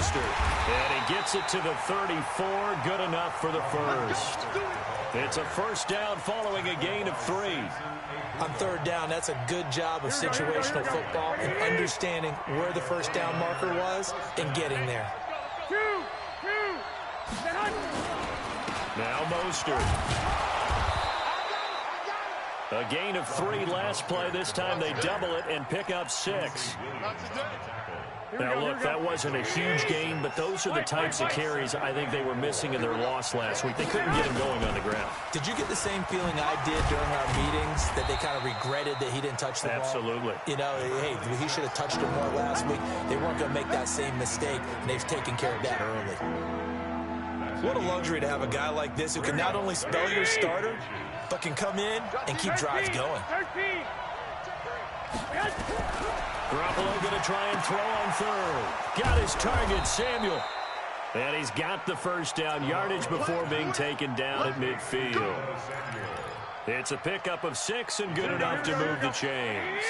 Mostert. And he gets it to the 34. Good enough for the first. It's a first down following a gain of 3. On third down, that's a good job of situational football and understanding where the first down marker was and getting there. Now Mostert. A gain of 3 last play. This time they double it and pick up 6. Now, look, that wasn't a huge gain, but those are the types of carries I think they were missing in their loss last week. They couldn't get him going on the ground. Did you get the same feeling I did during our meetings, that they kind of regretted that he didn't touch the ball? Absolutely. You know, hey, he should have touched it more last week. They weren't going to make that same mistake, and they've taken care of that early. What a luxury to have a guy like this who can not only spell your starter, but can come in and keep drives going. Garoppolo going to try and throw on third. Got his target, Samuel. And he's got the first down, yardage before being taken down at midfield. It's a pickup of 6 and good enough to move the chains.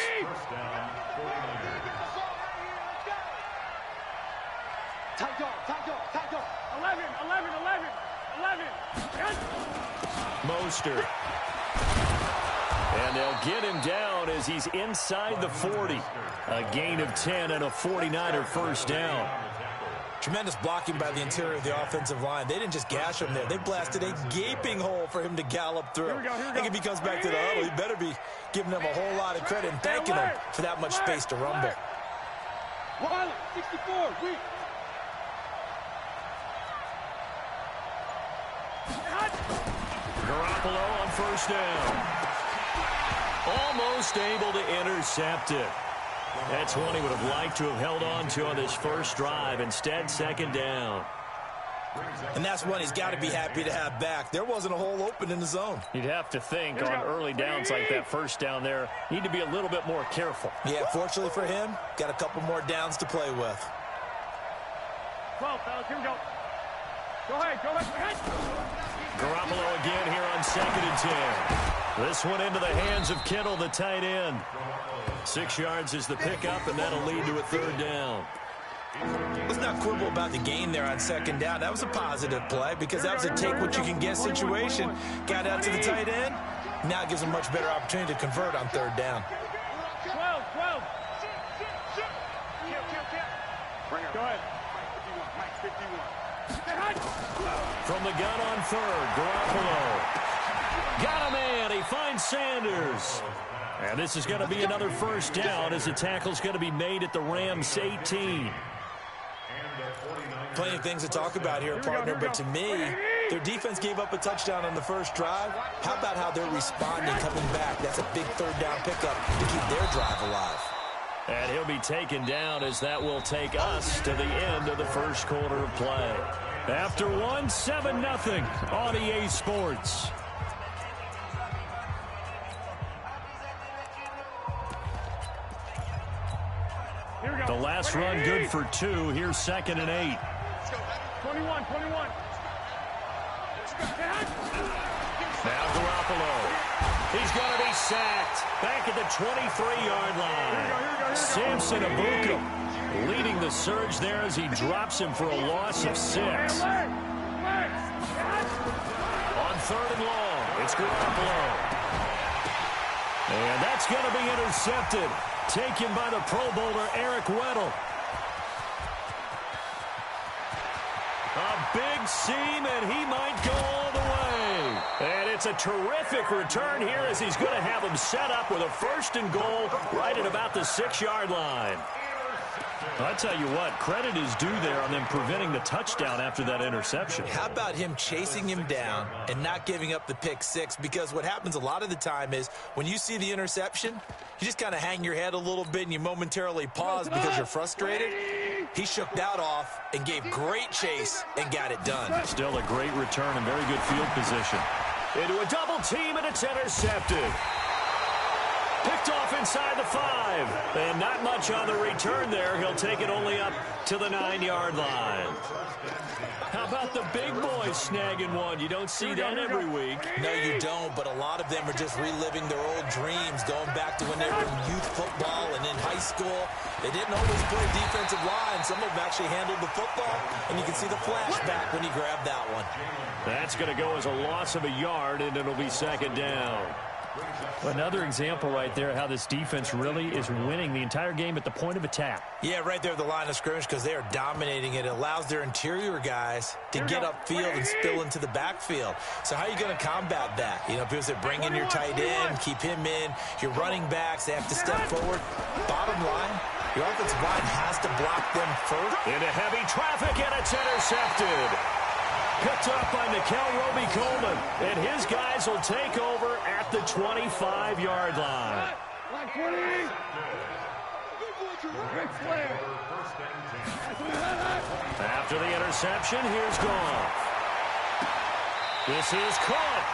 Mostert. And they'll get him down as he's inside the 40. A gain of 10 and a 49er first down. Tremendous blocking by the interior of the offensive line. They didn't just gash him there. They blasted a gaping hole for him to gallop through. I think if he comes back to the huddle, he better be giving them a whole lot of credit and thanking them for that much space to rumble. 64, Garoppolo on first down. Almost able to intercept it. That's one he would have liked to have held on to on this first drive. Instead, second down. And that's one he's got to be happy to have back. There wasn't a hole open in the zone. You'd have to think on early downs like that first down there, need to be a little bit more careful. Yeah, fortunately for him, got a couple more downs to play with. 12, fellas, here we go. Go ahead. Garoppolo again here on 2nd and 10. This one into the hands of Kittle, the tight end. 6 yards is the pickup, and that'll lead to a third down. Let's not quibble about the gain there on second down. That was a positive play because that was a take-what-you-can-get situation. Got out to the tight end. Now it gives him a much better opportunity to convert on third down. 12. Go ahead. From the gun on third, Garoppolo. Got a man. He finds Sanders. And this is going to be another first down as the tackle's going to be made at the Rams' 18. Plenty of things to talk about here, partner, but to me, their defense gave up a touchdown on the first drive. How about how they're responding, coming back? That's a big third down pickup to keep their drive alive. And he'll be taken down as that will take us to the end of the first quarter of play. After one, 7-0 on EA Sports. The last run good for 2. Here's 2nd and 8. 21. Now Garoppolo. He's going to be sacked. Back at the 23-yard line. Samson Abuka leading the surge there as he drops him for a loss of 6. On 3rd and long, it's Garoppolo. And that's going to be intercepted. Taken by the Pro Bowler, Eric Weddle. A big seam, and he might go all the way. And it's a terrific return here as he's going to have him set up with a 1st and goal right at about the 6-yard line. I'll tell you what, credit is due there on them preventing the touchdown after that interception. How about him chasing him down and not giving up the pick 6? Because what happens a lot of the time is when you see the interception, you just kind of hang your head a little bit and you momentarily pause because you're frustrated. He shook that off and gave great chase and got it done. Still a great return and very good field position. Into a double team, and it's intercepted. Picked off inside the 5. And not much on the return there. He'll take it only up to the 9-yard line. How How about the big boys snagging one? You don't see that every week. No, you don't, but a lot of them are just reliving their old dreams, going back to when they were in youth football and in high school. They didn't always play defensive line. Some of them actually handled the football, and you can see the flashback when he grabbed that one. That's going to go as a loss of a yard, and it'll be second down. Another example right there how this defense really is winning the entire game at the point of attack. Yeah, right there at the line of scrimmage because they are dominating it. It allows their interior guys to get upfield and spill into the backfield. So how are you going to combat that? You know, people say bring in your tight end, keep him in. Your running backs, they have to step forward. Bottom line, your offensive line has to block them first. Into heavy traffic, and it's intercepted. Picked up by Nickel Roby-Coleman, and his guys will take over at the 25-yard line. After the interception, here's Goff. This is caught.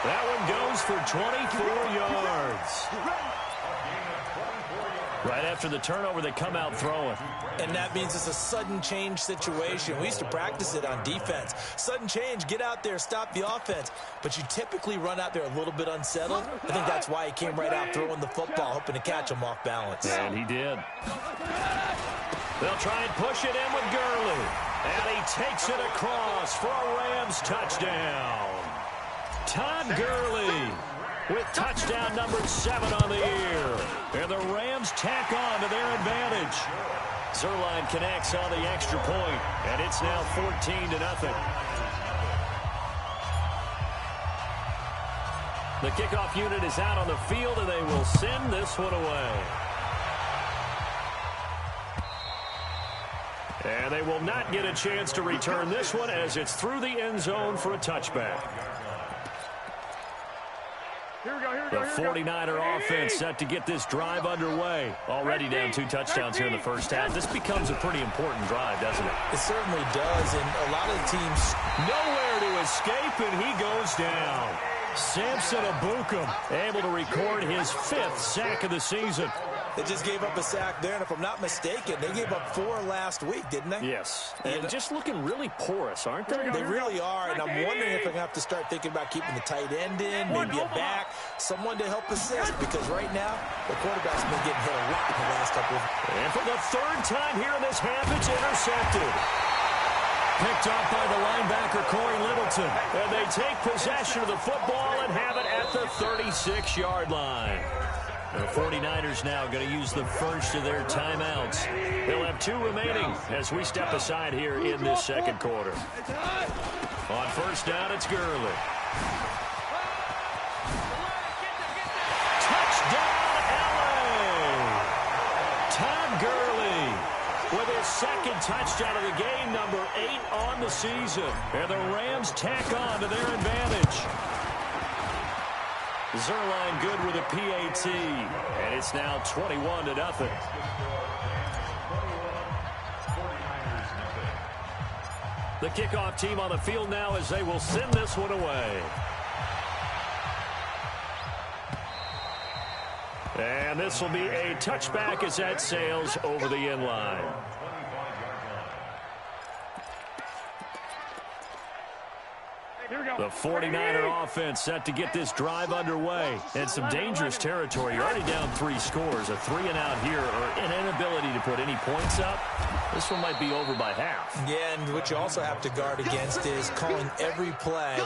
That one goes for 24 yards. Right after the turnover, they come out throwing. And that means it's a sudden change situation. We used to practice it on defense. Sudden change, get out there, stop the offense. But you typically run out there a little bit unsettled. I think that's why he came right out throwing the football, hoping to catch him off balance. And he did. They'll try and push it in with Gurley. And he takes it across for a Rams touchdown. Todd Gurley with touchdown number 7 on the year. And the Rams tack on to their advantage. Zerline connects on the extra point, and it's now 14-0. The kickoff unit is out on the field, and they will send this one away. And they will not get a chance to return this one as it's through the end zone for a touchback. The 49er offense set to get this drive underway. Already down 2 touchdowns here in the first half. This becomes a pretty important drive, doesn't it? It certainly does, and a lot of the teams nowhere to escape, and he goes down. Samson Abukum able to record his 5th sack of the season. They just gave up a sack there, and if I'm not mistaken, they gave up 4 last week, didn't they? Yes. And just looking really porous, aren't they? They really are, and I'm wondering if I'm going to have to start thinking about keeping the tight end in, maybe a back, someone to help assist, because right now, the quarterback's been getting hit a lot in the last couple of... And for the 3rd time here in this half, it's intercepted. Picked up by the linebacker, Corey Littleton. And they take possession of the football and have it at the 36-yard line. The 49ers now going to use the first of their timeouts. They'll have 2 remaining as we step aside here in this second quarter. On first down, it's Gurley. Touchdown, LA! Todd Gurley with his 2nd touchdown of the game, number 8 on the season. And the Rams tack on to their advantage. Zerline good with a PAT, and it's now 21-0. The kickoff team on the field now as they will send this one away. And this will be a touchback as that sails over the end line. The 49er offense set to get this drive underway. And some dangerous territory. You're already down 3 scores. A 3-and-out here, or an inability to put any points up. This one might be over by half. Yeah, and what you also have to guard against is calling every play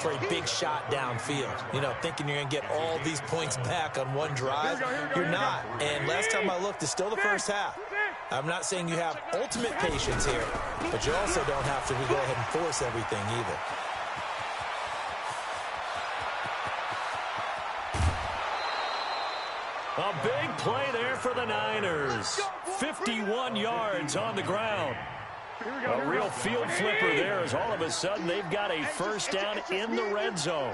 for a big shot downfield. You know, thinking you're going to get all these points back on one drive. You're not. And last time I looked, it's still the first half. I'm not saying you have ultimate patience here, but you also don't have to go ahead and force everything either. A big play there for the Niners. 51 yards on the ground. A real field flipper there as all of a sudden they've got a first down in the red zone.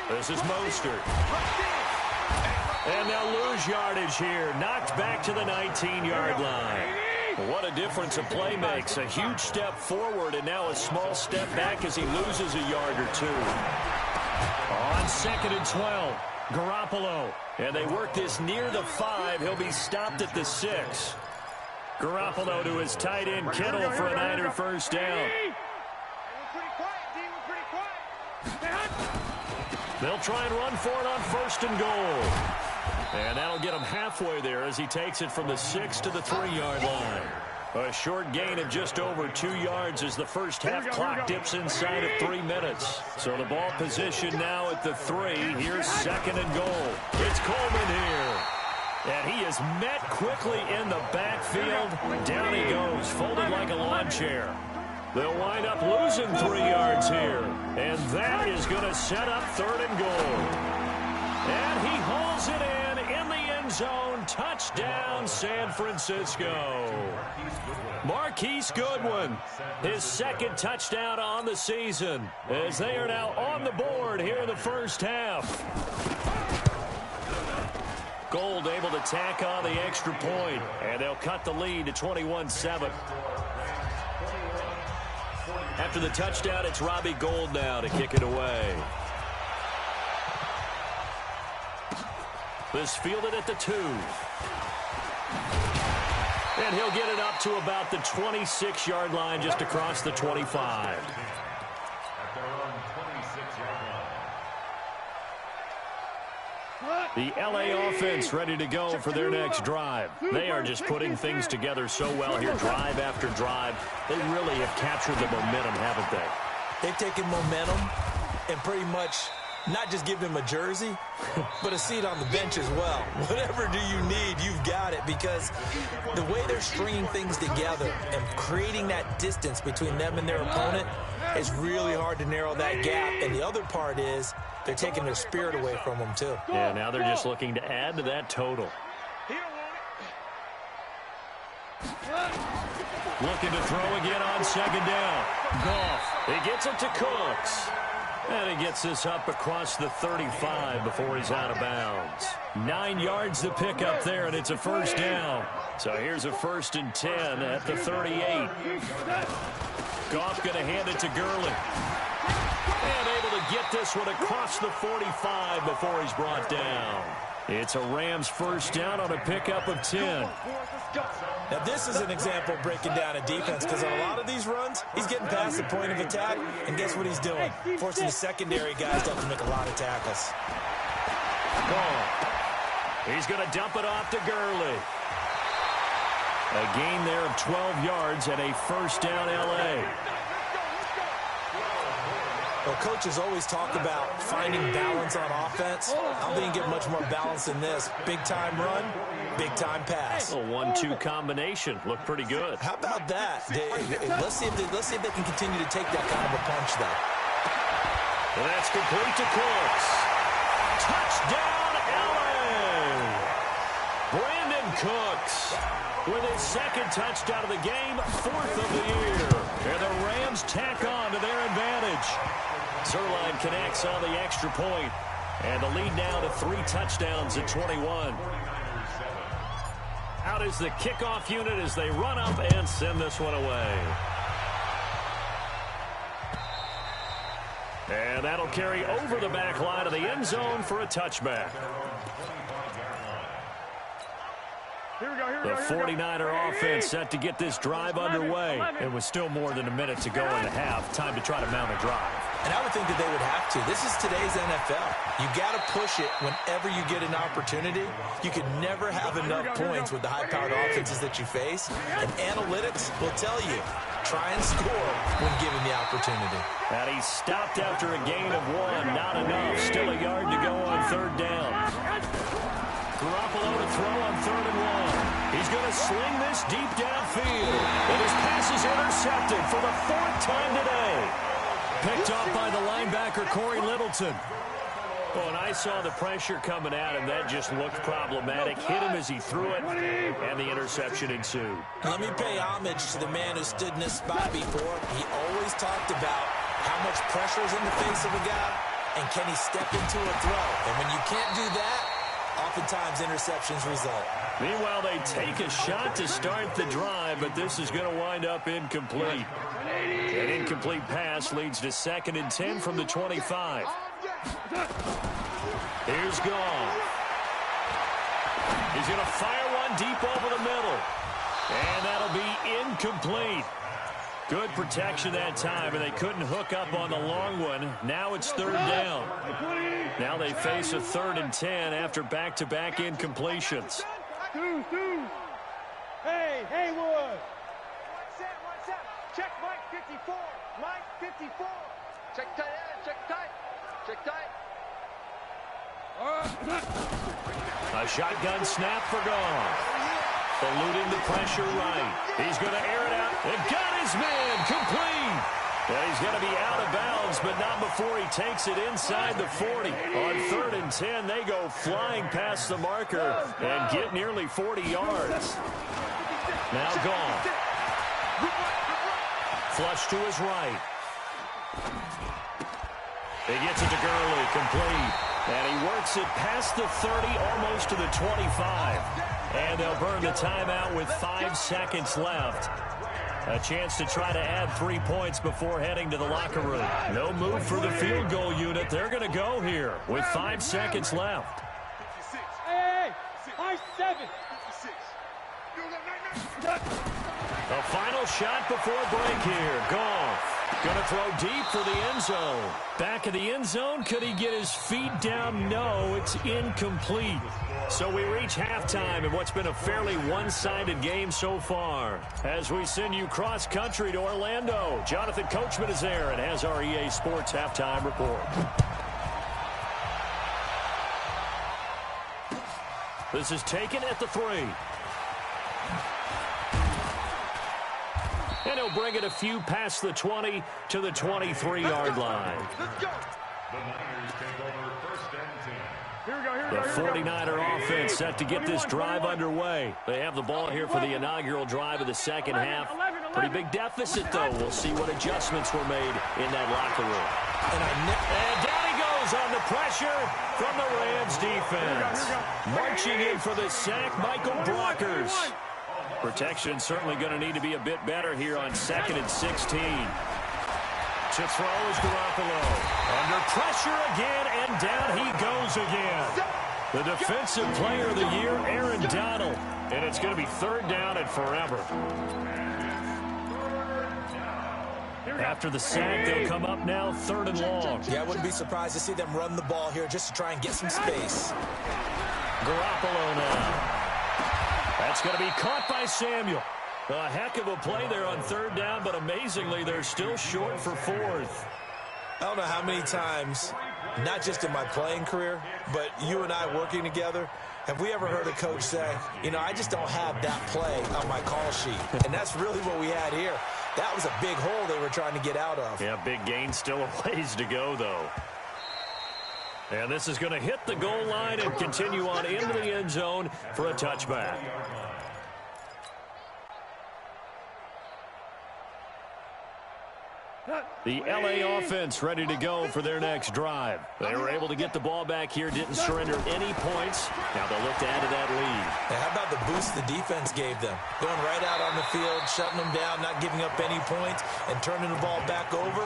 This is Mostert. And they'll lose yardage here. Knocked back to the 19-yard line. What a difference a play makes. A huge step forward and now a small step back as he loses a yard or 2. On 2nd and 12, Garoppolo. And they work this near the 5. He'll be stopped at the 6. Garoppolo to his tight end, Kittle, for a Niner first down. They'll try and run for it on 1st and goal. And that'll get him halfway there as he takes it from the 6 to the 3-yard line. A short gain of just over 2 yards as the first half clock dips inside of 3 minutes. So the ball position now at the 3. Here's 2nd and goal. It's Coleman here. And he is met quickly in the backfield. Down he goes, folded like a lawn chair. They'll wind up losing 3 yards here. And that is going to set up 3rd and goal. And he hauls it in the end zone. Touchdown, San Francisco. Marquise Goodwin, his 2nd touchdown on the season, as they are now on the board here in the first half. Gold able to tack on the extra point, and they'll cut the lead to 21-7. After the touchdown, it's Robbie Gould now to kick it away. This fielded at the 2. And he'll get it up to about the 26-yard line, just across the 25. The LA offense ready to go for their next drive. They are just putting things together so well here, drive after drive. They really have captured the momentum, haven't they? They've taken momentum and pretty much not just give him a jersey, but a seat on the bench as well. Whatever do you need, you've got it, because the way they're stringing things together and creating that distance between them and their opponent is really hard to narrow that gap. And the other part is they're taking their spirit away from them, too. Yeah, now they're just looking to add to that total. Looking to throw again on 2nd down. Goff, he gets it to Cooks. And he gets this up across the 35 before he's out of bounds. 9 yards to pick up there, and it's a first down. So here's a 1st and 10 at the 38. Goff going to hand it to Gurley. And able to get this one across the 45 before he's brought down. It's a Rams first down on a pickup of 10. Now, this is an example of breaking down a defense, because on a lot of these runs, he's getting past the point of attack, and guess what he's doing? Forcing the secondary guys to have to make a lot of tackles. Oh, he's going to dump it off to Gurley. A gain there of 12 yards and a first down L.A. Well, coaches always talk about finding balance on offense. I don't think you get much more balance than this. Big-time run, big-time pass. A 1-2 combination. Looked pretty good. How about that? Let's see if they can continue to take that kind of a punch, though. And that's complete to Cooks. Touchdown, L.A. Brandon Cooks with his 2nd touchdown of the game, 4th of the year. And the Rams tack on to their advantage. Zerline connects on the extra point, and the lead now to 3 touchdowns at 21. Out is the kickoff unit as they run up and send this one away. And that'll carry over the back line of the end zone for a touchback. The 49er offense set to get this drive underway. It was still more than a minute to go in the half. Time to try to mount a drive. And I would think that they would have to. This is today's NFL. You got to push it whenever you get an opportunity. You can never have enough points with the high-powered offenses that you face. And analytics will tell you, try and score when given the opportunity. And he stopped after a gain of 1. Not enough. Still a yard to go on 3rd down. Garoppolo to throw on 3rd and 1. He's going to sling this deep downfield. And his pass is intercepted for the 4th time today. Picked off by the linebacker, Corey Littleton. Oh, and I saw the pressure coming at him. That just looked problematic. Hit him as he threw it, and the interception ensued. Let me pay homage to the man who stood in this spot before. He always talked about how much pressure is in the face of a guy, and can he step into a throw. And when you can't do that, oftentimes interceptions result. Meanwhile, they take a shot to start the drive, but this is going to wind up incomplete. An incomplete pass leads to 2nd and 10 from the 25. Here's Goff. He's going to fire one deep over the middle. And that'll be incomplete. Good protection that time, and they couldn't hook up on the long one. Now it's third down. Now they face a 3rd and 10 after back-to-back incompletions. Hey, Haywood. What's up? Check Mike 54. Mike 54. Check tight end. Check tight. Check tight. A shotgun snap for Goff. Eluding the pressure right. He's going to air it out. And got his man complete. And he's going to be out of bounds, but not before he takes it inside the 40. On 3rd and 10, they go flying past the marker and get nearly 40 yards. Now Goff. Flush to his right. He gets it to Gurley, complete. And he works it past the 30, almost to the 25. And they'll burn the timeout with 5 seconds left. A chance to try to add 3 points before heading to the locker room. No move for the field goal unit. They're going to go here with 5 seconds left. Hey, 5-7. A final shot before break here. Goff going to throw deep for the end zone. Back of the end zone. Could he get his feet down? No, it's incomplete. So we reach halftime in what's been a fairly one-sided game so far. As we send you cross-country to Orlando, Jonathan Coachman is there and has our EA Sports halftime report. This is taken at the 3. And he'll bring it a few past the 20 to the 23-yard line. The 49er offense set to get this drive underway. They have the ball here for the inaugural drive of the second half. Pretty big deficit, though. We'll see what adjustments were made in that locker room. And down he goes on the pressure from the Rams defense. Marching in for the sack, Michael Brockers. Protection certainly going to need to be a bit better here on 2nd and 16. To throw is Garoppolo. Under pressure again, and down he goes again. The defensive player of the year, Aaron Donald. And it's going to be 3rd down and forever. After the sack, they'll come up now 3rd and long. Yeah, I wouldn't be surprised to see them run the ball here just to try and get some space. Garoppolo now. That's going to be caught by Samuel. A heck of a play there on 3rd down, but amazingly, they're still short for 4th. I don't know how many times, not just in my playing career, but you and I working together, have we ever heard a coach say, you know, I just don't have that play on my call sheet. And that's really what we had here. That was a big hole they were trying to get out of. Yeah, big gain, still a ways to go, though. And this is going to hit the goal line and continue on into the end zone for a touchback. The L.A. offense ready to go for their next drive. They were able to get the ball back here, didn't surrender any points. Now they'll look to add to that lead. Now, how about the boost the defense gave them? Going right out on the field, shutting them down, not giving up any points, and turning the ball back over.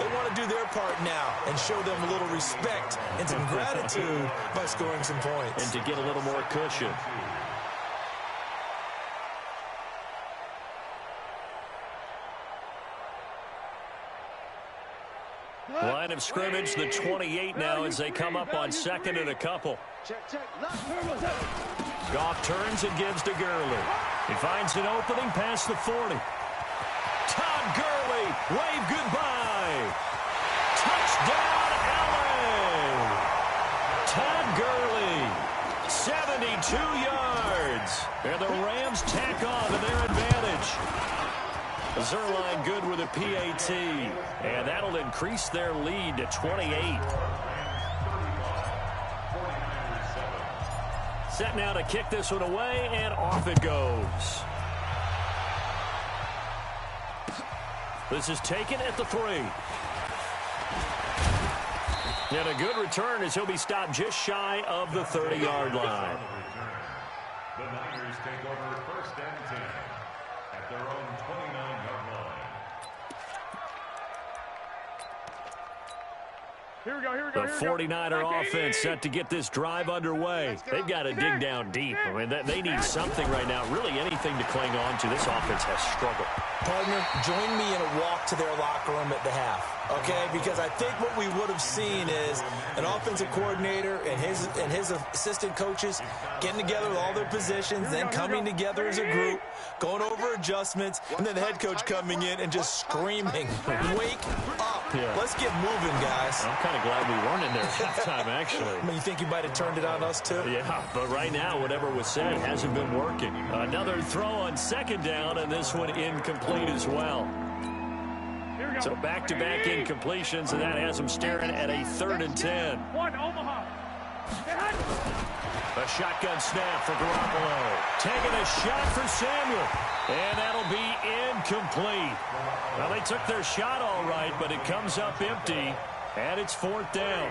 They want to do their part now and show them a little respect and some gratitude by scoring some points. And to get a little more cushion. Line of scrimmage, the 28 now as they come up on 2nd and a couple. Goff turns and gives to Gurley. He finds an opening past the 40. Todd Gurley, wave goodbye. Touchdown, LA. Todd Gurley, 72 yards. And the Rams tack on to their advantage. Zerline good with a PAT, and that'll increase their lead to 28. Set now to kick this one away, and off it goes. This is taken at the 3. And a good return as he'll be stopped just shy of the 30-yard line. The Niners take over 1st and 10 at their own 29-yard line. The 49er offense set to get this drive underway. They've got to dig down deep. I mean, they need something right now, really anything to cling on to. This offense has struggled. Partner, join me in a walk to their locker room at the half, okay? Because I think what we would have seen is an offensive coordinator and his assistant coaches getting together with all their positions, then coming together as a group, going over adjustments, and then the head coach coming in and just screaming, wake up. Yeah. Let's get moving, guys. I'm kind of glad we weren't in there at halftime, actually. I mean, you think you might have turned it on us, too? Yeah, but right now, whatever was said hasn't been working. Another throw on second down, and this one incomplete as well. So back-to-back incompletions, and that has them staring at a 3rd and 10. A shotgun snap for Garoppolo. Taking a shot for Samuel. And that'll be incomplete. Well, they took their shot all right, but it comes up empty, and it's 4th down.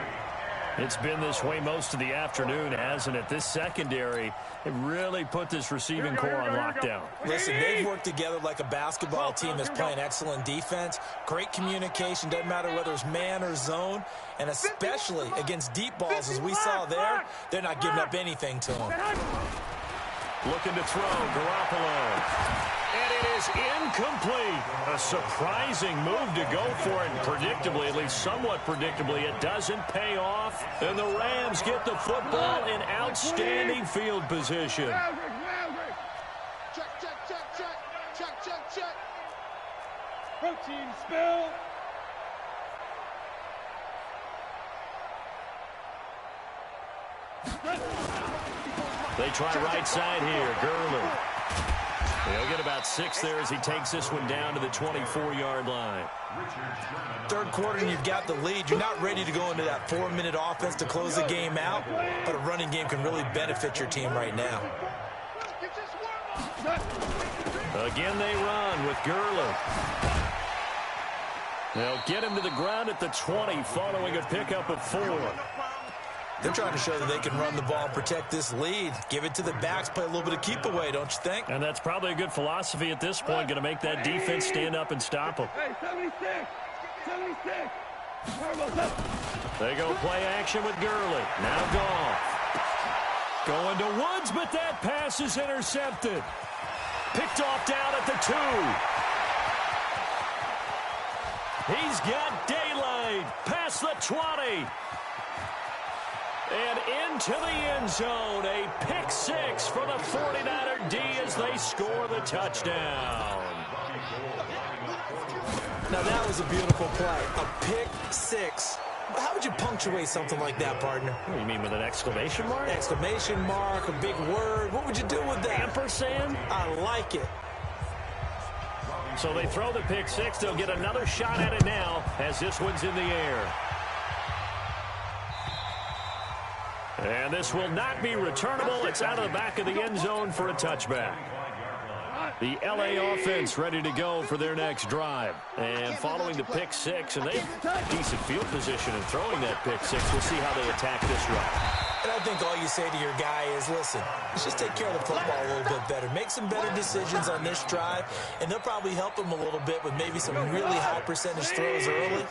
It's been this way most of the afternoon, hasn't it? This secondary, it really put this receiving core on lockdown. Listen, they've worked together like a basketball team that's playing excellent defense. Great communication, doesn't matter whether it's man or zone. And especially against deep balls, as we saw there, they're not giving up anything to them. Looking to throw, Garoppolo. And it is incomplete. A surprising move to go for it. And predictably, at least somewhat predictably, it doesn't pay off. And the Rams get the football in outstanding field position. Check. Protein spill. They try right side here. Gurley. He'll get about 6 there as he takes this one down to the 24-yard line. Third quarter, and you've got the lead. You're not ready to go into that 4-minute offense to close the game out, but a running game can really benefit your team right now. Again, they run with Gurley. They'll get him to the ground at the 20 following a pickup of 4. They're trying to show that they can run the ball and protect this lead. Give it to the backs, play a little bit of keep away, don't you think? And that's probably a good philosophy at this point, going to make that defense stand up and stop them. Hey, 76. They go play action with Gurley. Now Goff. Going to Woods, but that pass is intercepted. Picked off down at the 2. He's got daylight past the 20. And into the end zone, a pick 6 for the 49er D as they score the touchdown. Now that was a beautiful play, a pick 6. How would you punctuate something like that, partner? What do you mean, with an exclamation mark? Exclamation mark, a big word. What would you do with that? Ampersand? I like it. So they throw the pick 6. They'll get another shot at it now as this one's in the air. And this will not be returnable. It's out of the back of the end zone for a touchback. The LA offense ready to go for their next drive. And following the pick 6, and they have decent field position in throwing that pick 6. We'll see how they attack this drive. And I think all you say to your guy is, listen, let's just take care of the football a little bit better. Make some better decisions on this drive, and they'll probably help him a little bit with maybe some really high percentage throws early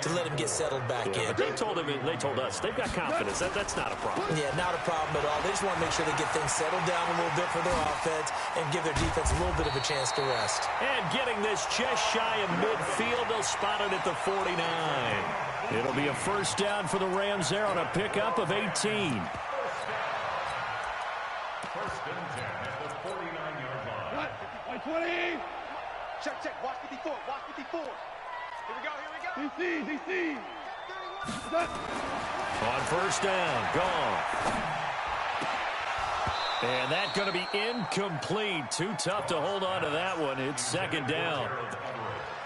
to let him get settled back in. But they told us they've got confidence. That's not a problem. Yeah, not a problem at all. They just want to make sure they get things settled down a little bit for their offense and give their defense a little bit of a chance to rest. And getting this just shy of midfield, they'll spot it at the 49. It'll be a first down for the Rams there on a pickup of 18. First and 10 at the 49-yard line. 20. Check. Watch 54. Here we go. DC. On first down, Goff. And that's going to be incomplete. Too tough to hold on to that one. It's second down.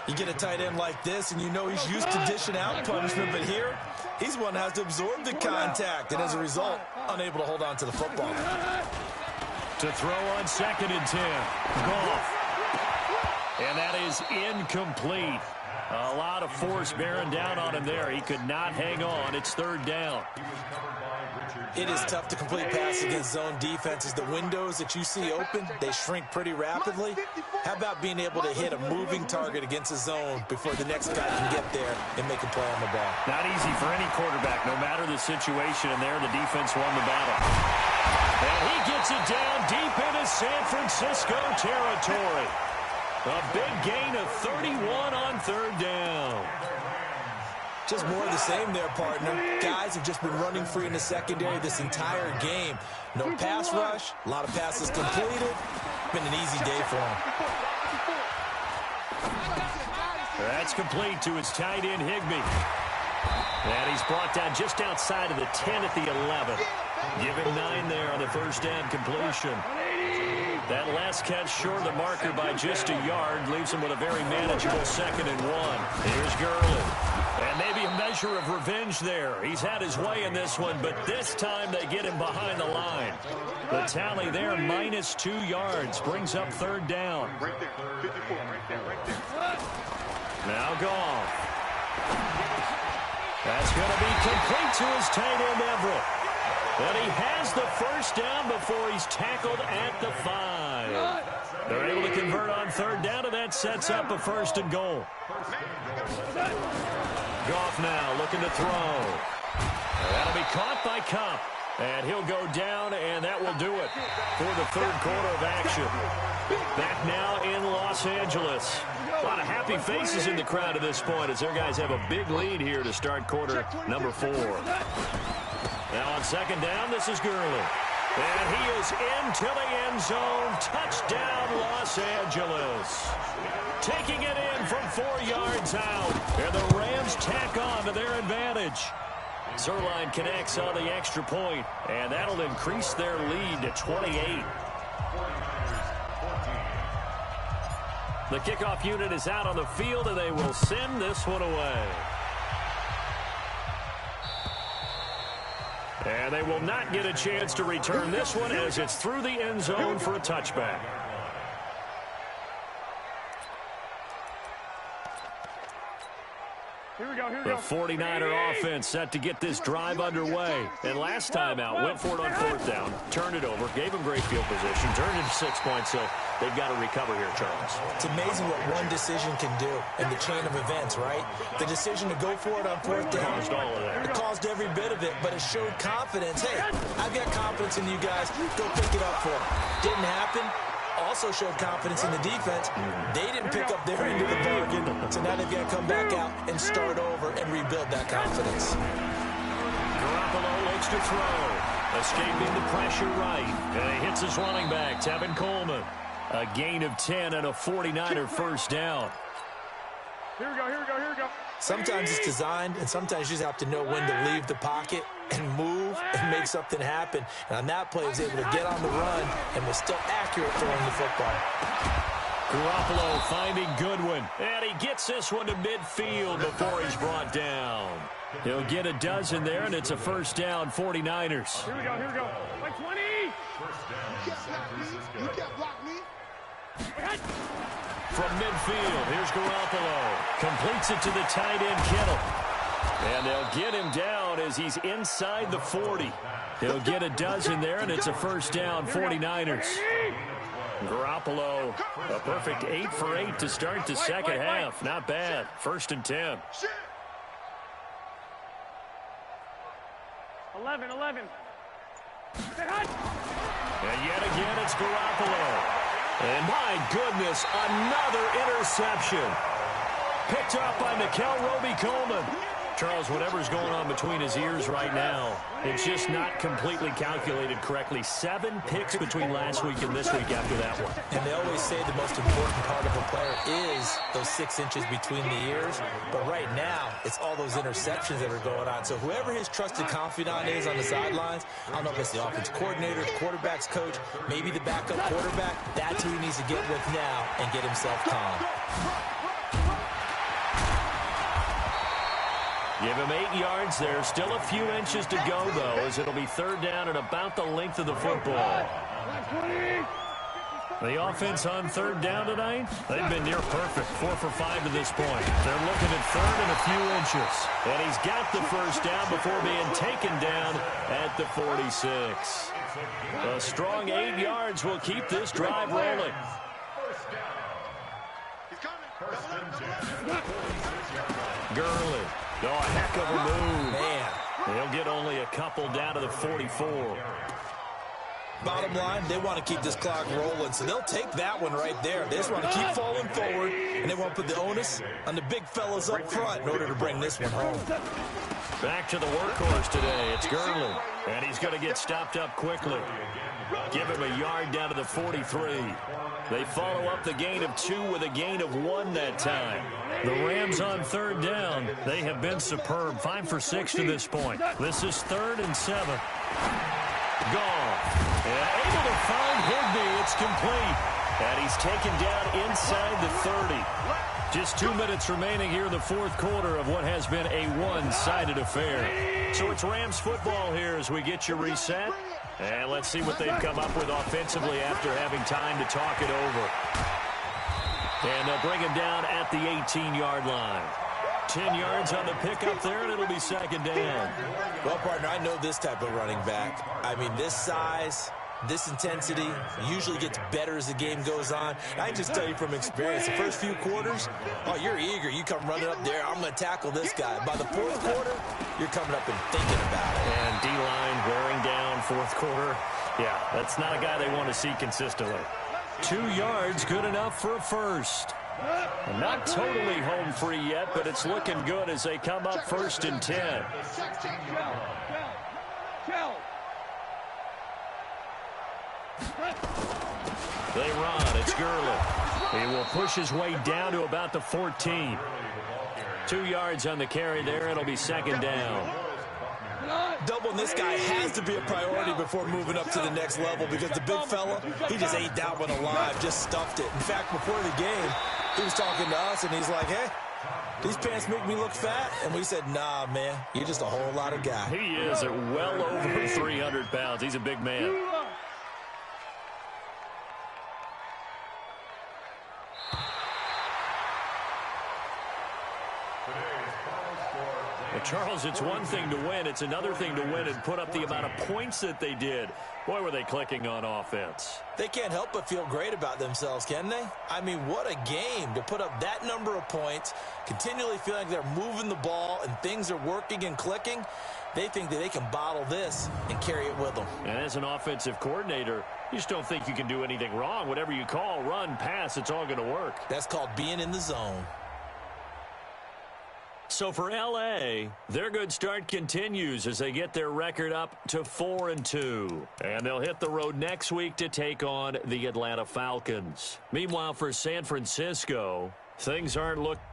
You get a tight end like this, and you know he's used to dishing out punishment, but here, he's one that has to absorb the contact, and as a result, unable to hold on to the football. To throw on second and 10. Goff. And that is incomplete. A lot of force bearing down on him there. He could not hang on. It's third down. It is tough to complete passes against zone defenses. The windows that you see open, they shrink pretty rapidly. How about being able to hit a moving target against a zone before the next guy can get there and make a play on the ball? Not easy for any quarterback, no matter the situation, and there the defense won the battle. And he gets it down deep into San Francisco territory. A big gain of 31 on third down. Just more of the same there, partner. Guys have just been running free in the secondary this entire game. No pass rush, a lot of passes completed. Been an easy day for him. That's complete to his tight end, Higbee. And he's brought down just outside of the 10 at the 11. Give him 9 there on the first down completion. That last catch short of the marker by just a yard leaves him with a very manageable 2nd and 1. Here's Gurley. And maybe a measure of revenge there. He's had his way in this one, but this time they get him behind the line. The tally there, minus 2 yards, brings up third down. Right there, 54, right there. Now Goff. That's going to be complete to his tight end, Everett. And he has the first down before he's tackled at the 5. They're able to convert on third down, and that sets up a 1st and goal. Goff now looking to throw. That'll be caught by Kupp. And he'll go down, and that will do it for the third quarter of action. Back now in Los Angeles. A lot of happy faces in the crowd at this point as their guys have a big lead here to start quarter number 4. Now on second down, this is Gurley. And he is into the end zone. Touchdown, Los Angeles. Taking it in from 4 yards out. And the Rams tack on to their advantage. Zerline connects on the extra point, and that'll increase their lead to 28. The kickoff unit is out on the field, and they will send this one away. And they will not get a chance to return this one as it's through the end zone for a touchback. The 49er offense set to get this drive underway. And last time out, went for it on 4th down, turned it over, gave them great field position, turned it 6 points, so they've got to recover here, Charles. It's amazing what one decision can do in the chain of events, right? The decision to go for it on 4th down, it caused every bit of it, but it showed confidence. Hey, I've got confidence in you guys. Go pick it up for them. Didn't happen. Also showed confidence in the defense. They didn't pick up their end of the bargain, so now they've got to come back out and start over and rebuild that confidence. Garoppolo looks to throw. Escaping the pressure right. And he hits his running back, Tevin Coleman. A gain of 10 and a 49er first down. Here we go. Sometimes it's designed, and sometimes you just have to know when to leave the pocket and move and make something happen. And on that play, he was able to get on the run and was still accurate throwing the football. Garoppolo finding Goodwin. And he gets this one to midfield before he's brought down. He'll get a dozen there, and it's a first down, 49ers. Here we go. Like 20. You can't block me. From midfield, here's Garoppolo. Completes it to the tight end, Kittle. And they'll get him down as he's inside the 40. He'll get a dozen there, and it's a first down, 49ers. Garoppolo, a perfect 8 for 8 to start the second half. Not bad. 1st and 10. 11. And yet again, it's Garoppolo. And my goodness, another interception. Picked up by Mikel Roby-Coleman. Charles, whatever's going on between his ears right now, it's just not completely calculated correctly. 7 picks between last week and this week after that one. And they always say the most important part of a player is those 6 inches between the ears. But right now, it's all those interceptions that are going on. So whoever his trusted confidant is on the sidelines, I don't know if it's the offense coordinator, the quarterback's coach, maybe the backup quarterback, that's who he needs to get with now and get himself calm. Give him 8 yards there. Still a few inches to go, though, as it'll be third down at about the length of the football. The offense on third down tonight, they've been near perfect. 4 for 5 to this point. They're looking at third and a few inches. And he's got the first down before being taken down at the 46. A strong 8 yards will keep this drive rolling. First and 10. 46-yard line. Gurley. Oh, a heck of a move. Man. They'll get only a couple down to the 44. Bottom line, they want to keep this clock rolling, so they'll take that one right there. They just want to keep falling forward, and they want to put the onus on the big fellas up front in order to bring this one home. Back to the workhorse today. It's Gurley. And he's going to get stopped up quickly. Give him a yard down to the 43. They follow up the gain of 2 with a gain of 1 that time. The Rams on third down. They have been superb. 5 for 6 to this point. This is 3rd and 7. Gone. And able to find Higbee. It's complete. And he's taken down inside the 30. Just 2 minutes remaining here in the fourth quarter of what has been a one-sided affair. So it's Rams football here as we get you reset. And let's see what they've come up with offensively after having time to talk it over. And they'll bring him down at the 18-yard line. 10 yards on the pickup there, and it'll be second down. Well, partner, I know this type of running back. I mean, this size, this intensity usually gets better as the game goes on. I can just tell you from experience, the first few quarters, oh, you're eager. You come running up there, I'm going to tackle this guy. By the fourth quarter, you're coming up and thinking about it. And D-line wearing down fourth quarter. Yeah, that's not a guy they want to see consistently. 2 yards, good enough for a first. And not totally home free yet, but it's looking good as they come up 1st and 10. They run. It's Gurley. He will push his way down to about the 14. 2 yards on the carry there. It'll be second down. Doubling this guy has to be a priority before moving up to the next level because the big fella, he just ate that one alive, just stuffed it. In fact, before the game, he was talking to us, and he's like, hey, these pants make me look fat. And we said, nah, man, you're just a whole lot of guy. He is at well over 300 pounds. He's a big man. Well, Charles, it's one thing to win. It's another thing to win and put up the amount of points that they did. Boy, were they clicking on offense. They can't help but feel great about themselves, can they? I mean, what a game to put up that number of points, continually feeling like they're moving the ball and things are working and clicking. They think that they can bottle this and carry it with them. And as an offensive coordinator, you just don't think you can do anything wrong. Whatever you call, run, pass, it's all going to work. That's called being in the zone. So for L.A., their good start continues as they get their record up to 4-2. And they'll hit the road next week to take on the Atlanta Falcons. Meanwhile, for San Francisco, things aren't looking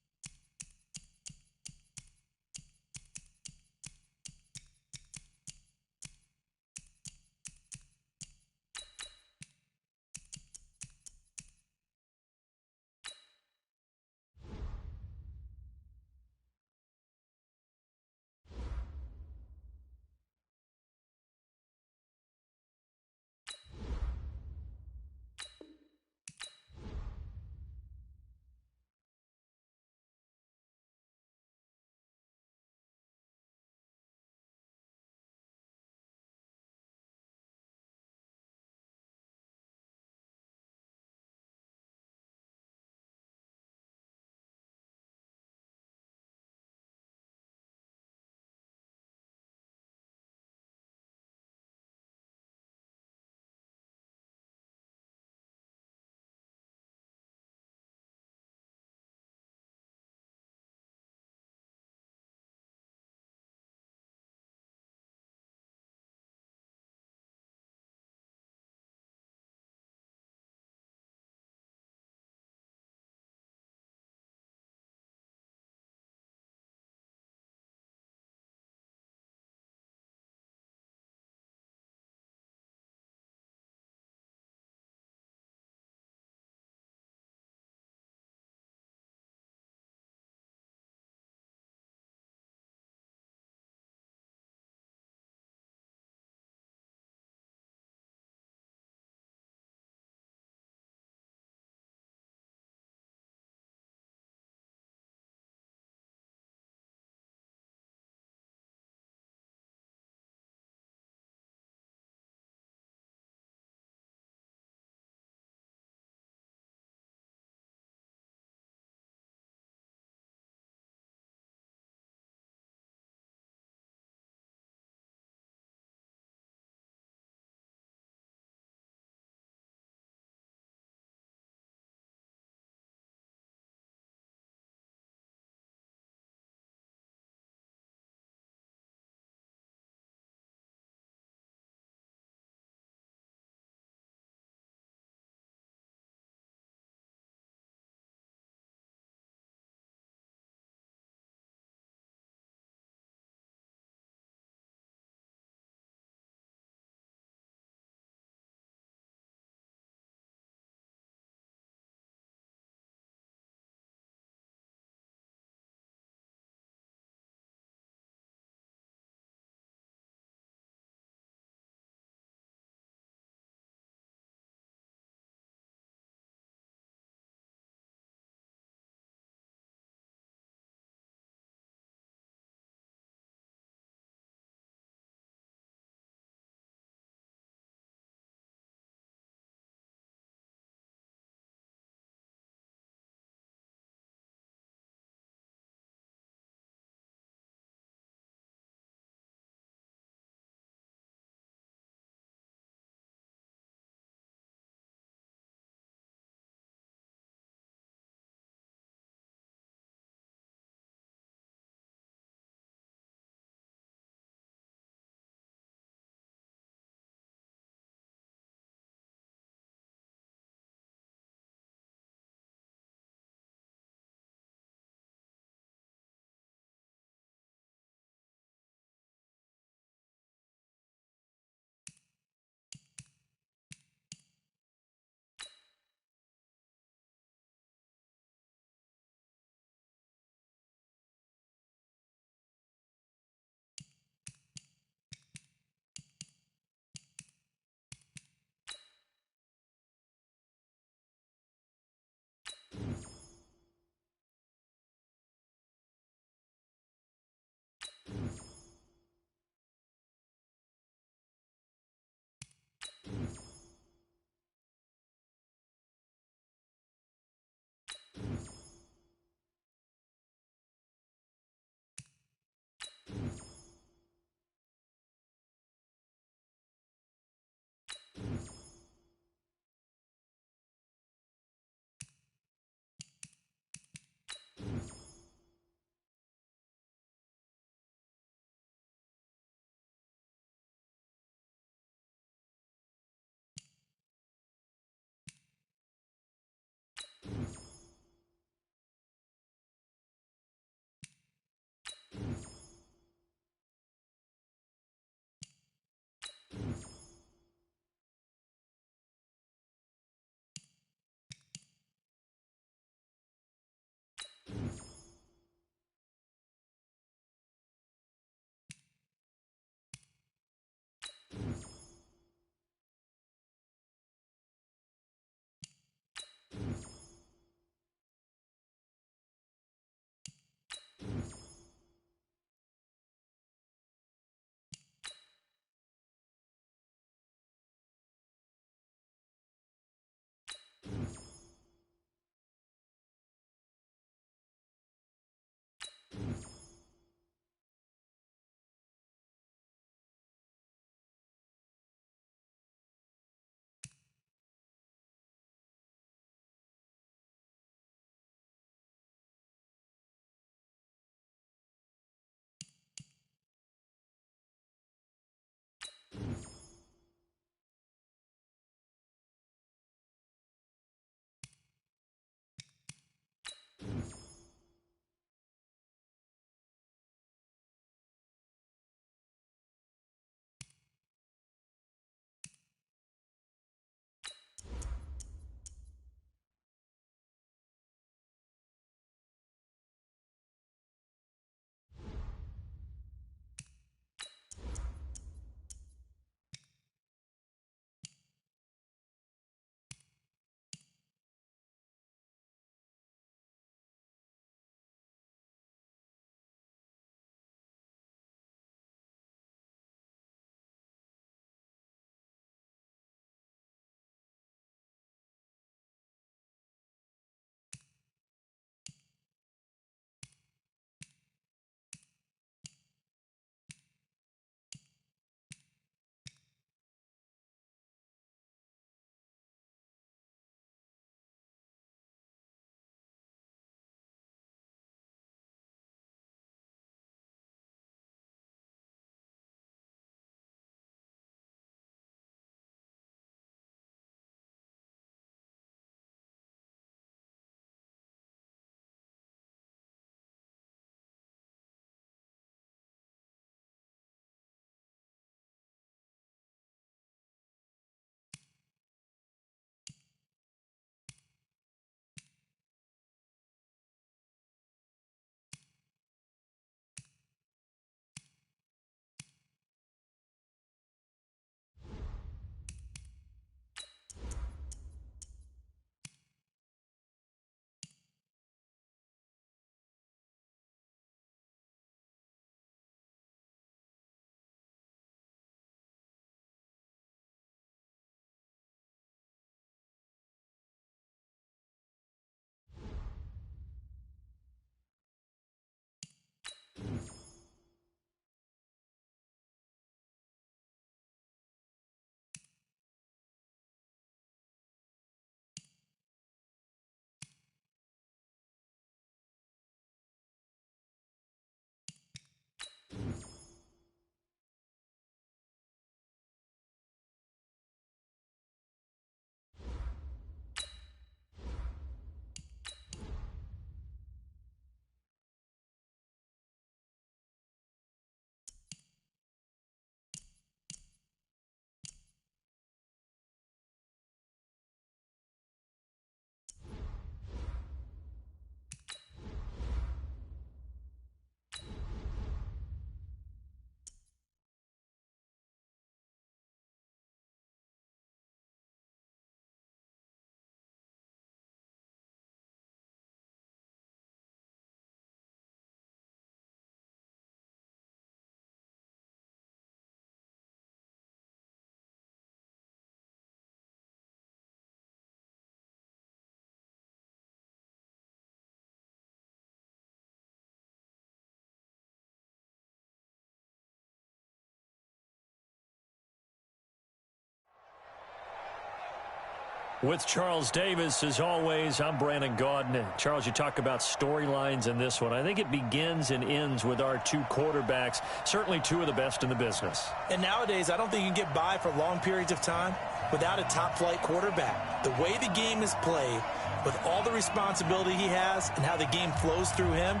With Charles Davis, as always, I'm Brandon Gaudin. Charles, you talk about storylines in this one. I think it begins and ends with our two quarterbacks, certainly two of the best in the business. And nowadays, I don't think you can get by for long periods of time without a top-flight quarterback. The way the game is played, with all the responsibility he has and how the game flows through him,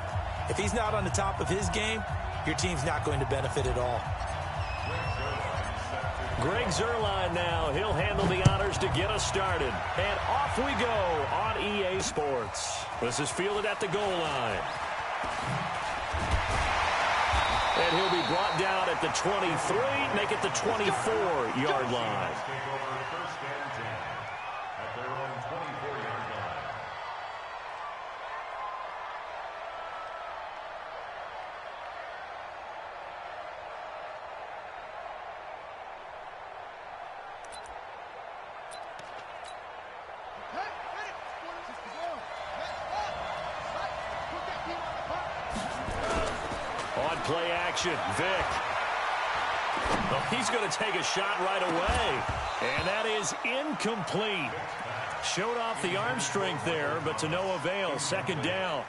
if he's not on the top of his game, your team's not going to benefit at all. Greg Zuerlein now. He'll handle the honors to get us started. And off we go on EA Sports. This is fielded at the goal line. And he'll be brought down at the 23, make it the 24-yard line. Play action, Vic. Oh, he's going to take a shot right away. And that is incomplete. Showed off the arm strength there, but to no avail. Second down.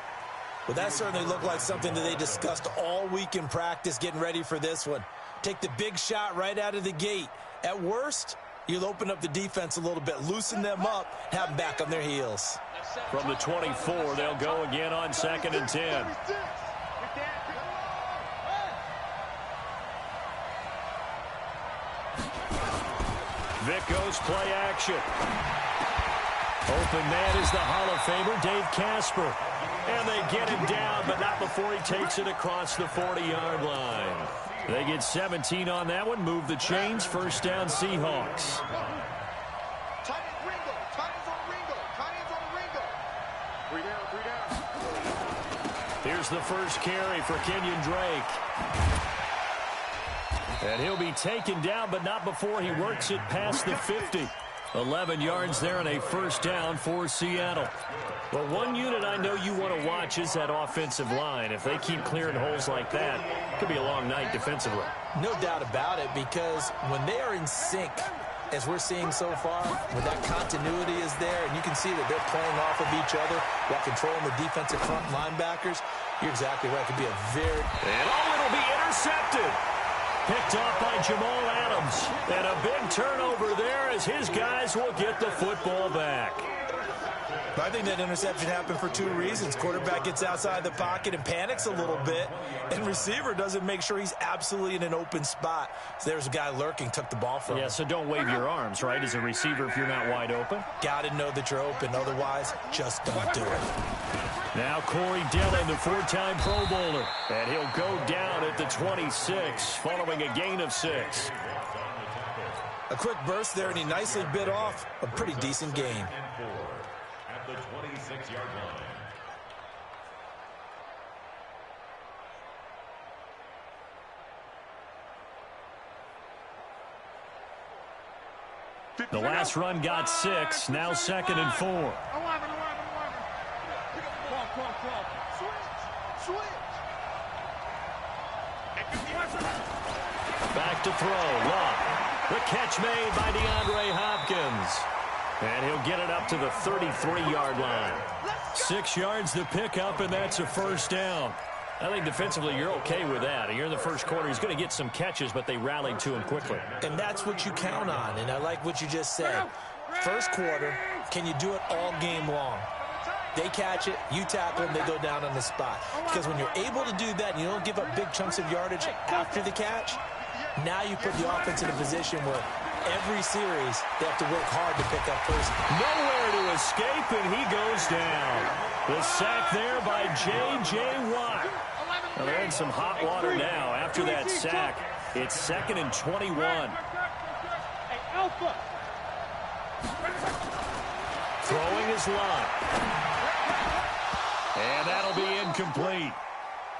Well, that certainly looked like something that they discussed all week in practice getting ready for this one. Take the big shot right out of the gate. At worst, you'll open up the defense a little bit, loosen them up, have them back on their heels. From the 24, they'll go again on 2nd and 10. Vic goes play action. Open man is the Hall of Famer, Dave Casper. And they get him down, but not before he takes it across the 40-yard line. They get 17 on that one, move the chains, first down Seahawks. Here's the first carry for Kenyon Drake. And he'll be taken down, but not before he works it past the 50. 11 yards there and a first down for Seattle. Well, one unit I know you want to watch is that offensive line. If they keep clearing holes like that, it could be a long night defensively. No doubt about it, because when they are in sync, as we're seeing so far, when that continuity is there, and you can see that they're playing off of each other while controlling the defensive front linebackers, you're exactly right. It could be a very... And it'll be intercepted. Picked off by Jamal Adams. And a big turnover there as his guys will get the football back. I think that interception happened for two reasons. Quarterback gets outside the pocket and panics a little bit, and receiver doesn't make sure he's absolutely in an open spot. So there's a guy lurking, took the ball from him. Yeah, so don't wave your arms, right, as a receiver if you're not wide open. Got to know that you're open. Otherwise, just don't do it. Now Corey Dillon, the four-time Pro Bowler. And he'll go down at the 26 following a gain of 6. A quick burst there, and he nicely bit off a pretty decent gain. At the 26-yard line. The last run got 6, now 2nd and 4. 11. Switch. Back to throw. Love. The catch made by DeAndre Hopkins. And he'll get it up to the 33-yard line. 6 yards to pick up, and that's a first down. I think defensively you're okay with that. You're in the first quarter. He's going to get some catches, but they rallied to him quickly. And that's what you count on, and I like what you just said. First quarter, can you do it all game long? They catch it, you tackle them, they go down on the spot. Because when you're able to do that and you don't give up big chunks of yardage after the catch, now you put the offense in a position where every series they have to work hard to pick up first. Nowhere to escape, and he goes down. The sack there by J.J. Watt. Well, they're in some hot water now. After that sack, it's 2nd and 21. Throwing his line. And that'll be incomplete.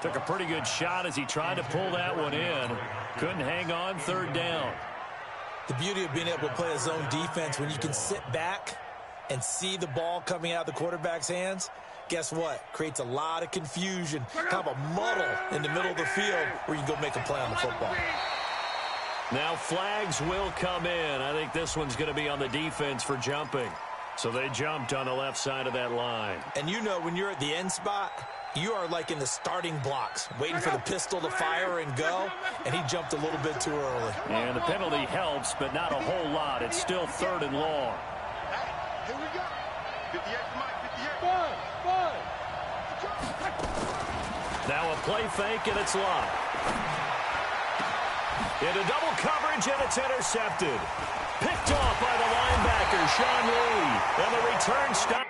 Took a pretty good shot as he tried to pull that one in. Couldn't hang on, 3rd down. The beauty of being able to play a zone defense when you can sit back and see the ball coming out of the quarterback's hands, guess what? Creates a lot of confusion, kind of a muddle in the middle of the field where you can go make a play on the football. Now flags will come in. I think this one's going to be on the defense for jumping. So they jumped on the left side of that line. And you know when you're at the end spot, you are like in the starting blocks, waiting for the pistol to fire and go, and he jumped a little bit too early. And the penalty helps, but not a whole lot. It's still 3rd and long. Here we go. 58, Mike, 58. Now a play fake, and it's locked. Into double coverage, and it's intercepted. Picked off by the linebacker, Sean Lee. And the return stop.